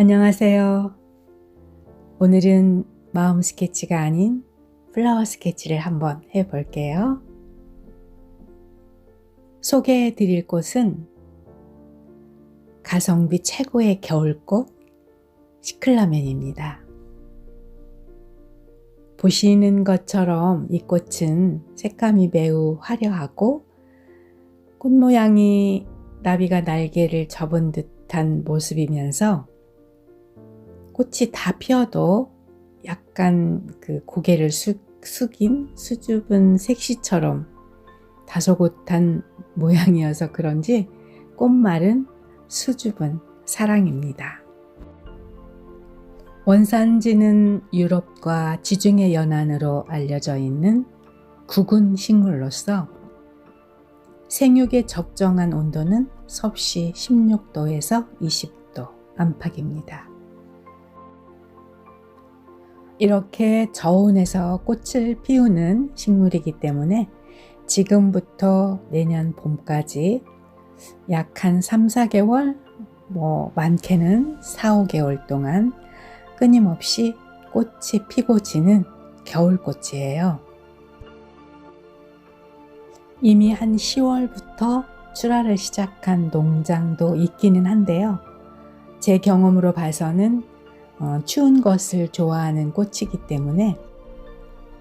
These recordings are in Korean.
안녕하세요. 오늘은 마음 스케치가 아닌 플라워 스케치를 한번 해볼게요. 소개해 드릴 꽃은 가성비 최고의 겨울꽃 시클라멘입니다. 보시는 것처럼 이 꽃은 색감이 매우 화려하고 꽃 모양이 나비가 날개를 접은 듯한 모습이면서 꽃이 다 피어도 약간 그 고개를 숙인 수줍은 색시처럼 다소곳한 모양이어서 그런지 꽃말은 수줍은 사랑입니다. 원산지는 유럽과 지중해 연안으로 알려져 있는 국운 식물로서 생육에 적정한 온도는 섭씨 16도에서 20도 안팎입니다. 이렇게 저온에서 꽃을 피우는 식물이기 때문에 지금부터 내년 봄까지 약 한 3, 4개월, 많게는 4, 5개월 동안 끊임없이 꽃이 피고 지는 겨울꽃이에요. 이미 한 10월부터 출하를 시작한 농장도 있기는 한데요. 제 경험으로 봐서는 추운 것을 좋아하는 꽃이기 때문에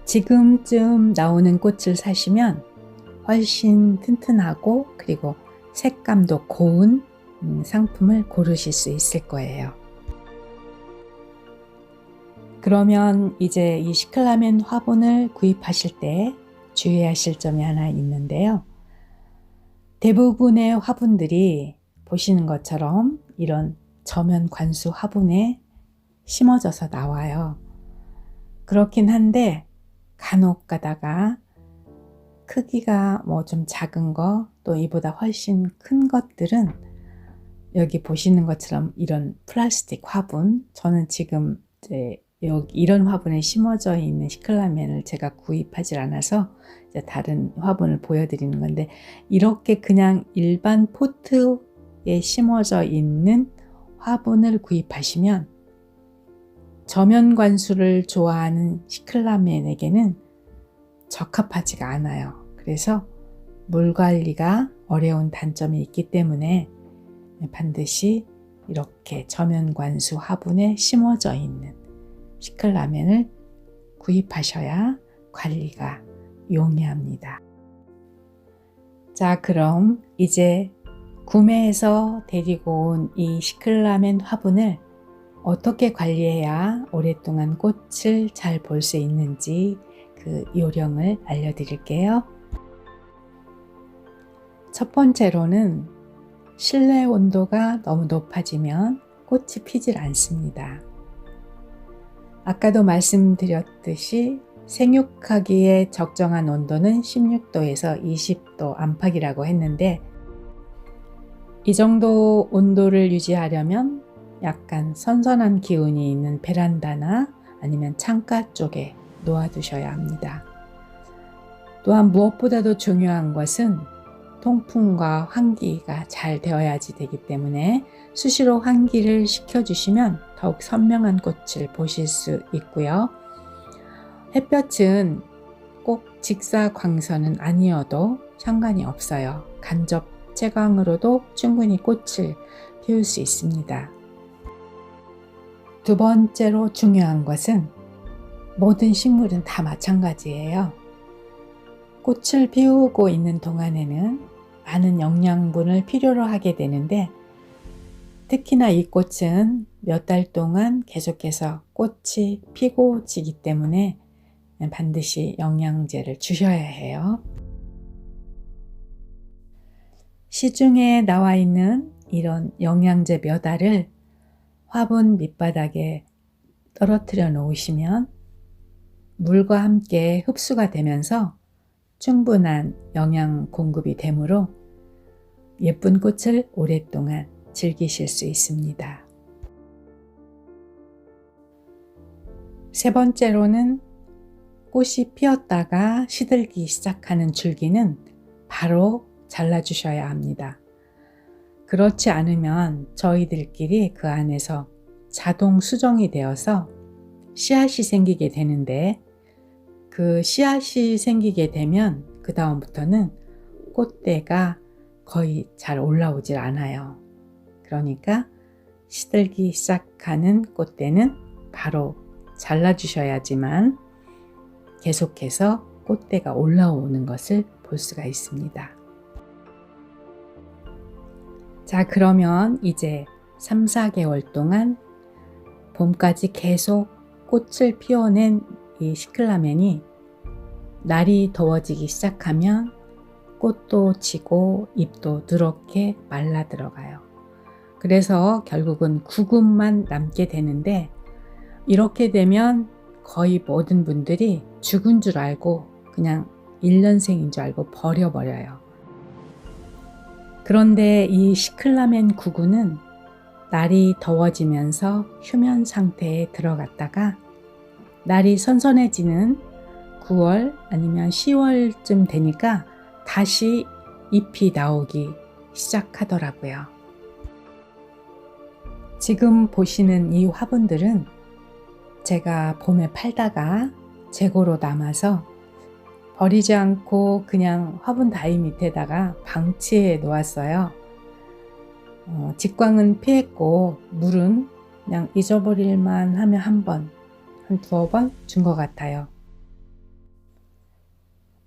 지금쯤 나오는 꽃을 사시면 훨씬 튼튼하고 그리고 색감도 고운 상품을 고르실 수 있을 거예요. 그러면 이제 이 시클라멘 화분을 구입하실 때 주의하실 점이 하나 있는데요. 대부분의 화분들이 보시는 것처럼 이런 저면 관수 화분에 심어져서 나와요. 그렇긴 한데 간혹 가다가 크기가 좀 작은 거, 또 이보다 훨씬 큰 것들은 여기 보시는 것처럼 이런 플라스틱 화분, 저는 지금 여기 이런 화분에 심어져 있는 시클라멘을 제가 구입하지 않아서 이제 다른 화분을 보여드리는 건데, 이렇게 그냥 일반 포트에 심어져 있는 화분을 구입하시면 저면 관수를 좋아하는 시클라멘에게는 적합하지가 않아요. 그래서 물 관리가 어려운 단점이 있기 때문에 반드시 이렇게 저면 관수 화분에 심어져 있는 시클라멘을 구입하셔야 관리가 용이합니다. 자, 그럼 이제 구매해서 데리고 온 이 시클라멘 화분을 어떻게 관리해야 오랫동안 꽃을 잘 볼 수 있는지 그 요령을 알려드릴게요. 첫 번째로는 실내 온도가 너무 높아지면 꽃이 피질 않습니다. 아까도 말씀드렸듯이 생육하기에 적정한 온도는 16도에서 20도 안팎이라고 했는데, 이 정도 온도를 유지하려면 약간 선선한 기운이 있는 베란다나 아니면 창가 쪽에 놓아두셔야 합니다. 또한 무엇보다도 중요한 것은 통풍과 환기가 잘 되어야지 되기 때문에 수시로 환기를 시켜주시면 더욱 선명한 꽃을 보실 수 있고요. 햇볕은 꼭 직사광선은 아니어도 상관이 없어요. 간접 채광으로도 충분히 꽃을 피울 수 있습니다. 두 번째로 중요한 것은 모든 식물은 다 마찬가지예요. 꽃을 피우고 있는 동안에는 많은 영양분을 필요로 하게 되는데, 특히나 이 꽃은 몇 달 동안 계속해서 꽃이 피고 지기 때문에 반드시 영양제를 주셔야 해요. 시중에 나와 있는 이런 영양제 몇 알을 화분 밑바닥에 떨어뜨려 놓으시면 물과 함께 흡수가 되면서 충분한 영양 공급이 되므로 예쁜 꽃을 오랫동안 즐기실 수 있습니다. 세 번째로는 꽃이 피었다가 시들기 시작하는 줄기는 바로 잘라주셔야 합니다. 그렇지 않으면 저희들끼리 그 안에서 자동 수정이 되어서 씨앗이 생기게 되는데, 그 씨앗이 생기게 되면 그 다음부터는 꽃대가 거의 잘 올라오질 않아요. 그러니까 시들기 시작하는 꽃대는 바로 잘라주셔야지만 계속해서 꽃대가 올라오는 것을 볼 수가 있습니다. 자, 그러면 이제 3, 4개월 동안 봄까지 계속 꽃을 피워낸 이 시클라멘이 날이 더워지기 시작하면 꽃도 지고 잎도 누렇게 말라 들어가요. 그래서 결국은 구근만 남게 되는데, 이렇게 되면 거의 모든 분들이 죽은 줄 알고 그냥 1년생인 줄 알고 버려버려요. 그런데 이 시클라멘 구근은 날이 더워지면서 휴면 상태에 들어갔다가 날이 선선해지는 9월 아니면 10월쯤 되니까 다시 잎이 나오기 시작하더라고요. 지금 보시는 이 화분들은 제가 봄에 팔다가 재고로 남아서 버리지 않고 그냥 화분 다이 밑에다가 방치해 놓았어요. 직광은 피했고 물은 그냥 잊어버릴만 하면 한 번, 한 두어 번 준 것 같아요.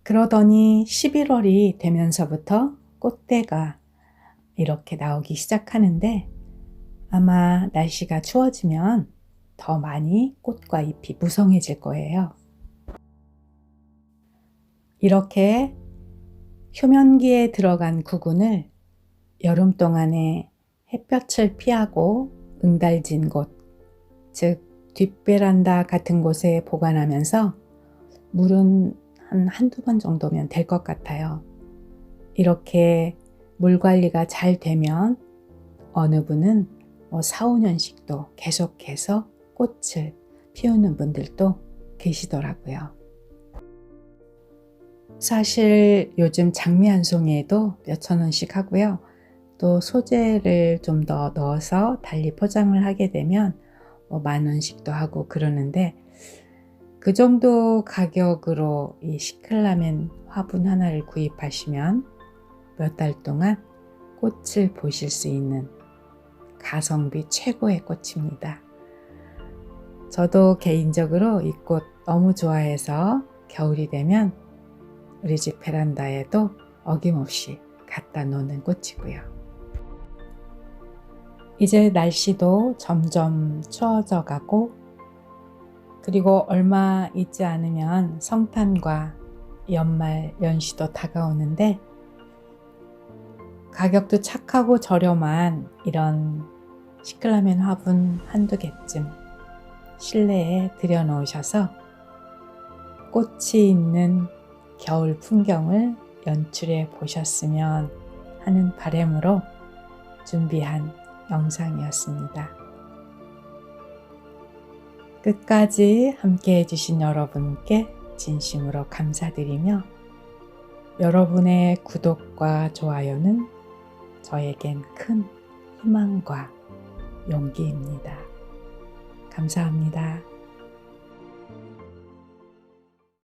그러더니 11월이 되면서부터 꽃대가 이렇게 나오기 시작하는데, 아마 날씨가 추워지면 더 많이 꽃과 잎이 무성해질 거예요. 이렇게 휴면기에 들어간 구근을 여름 동안에 햇볕을 피하고 응달진 곳, 즉 뒷베란다 같은 곳에 보관하면서 물은 한두 번 정도면 될 것 같아요. 이렇게 물 관리가 잘 되면 어느 분은 4, 5년씩도 계속해서 꽃을 피우는 분들도 계시더라고요. 사실 요즘 장미 한 송이에도 몇천 원씩 하고요. 또 소재를 좀 더 넣어서 달리 포장을 하게 되면 10,000원씩도 하고 그러는데, 그 정도 가격으로 이 시클라멘 화분 하나를 구입하시면 몇 달 동안 꽃을 보실 수 있는 가성비 최고의 꽃입니다. 저도 개인적으로 이 꽃 너무 좋아해서 겨울이 되면 우리 집 베란다에도 어김없이 갖다 놓는 꽃이고요. 이제 날씨도 점점 추워져 가고, 그리고 얼마 있지 않으면 성탄과 연말 연시도 다가오는데, 가격도 착하고 저렴한 이런 시클라멘 화분 한두 개쯤 실내에 들여놓으셔서 꽃이 있는 겨울 풍경을 연출해 보셨으면 하는 바람으로 준비한 영상이었습니다. 끝까지 함께 해주신 여러분께 진심으로 감사드리며, 여러분의 구독과 좋아요는 저에겐 큰 희망과 용기입니다. 감사합니다.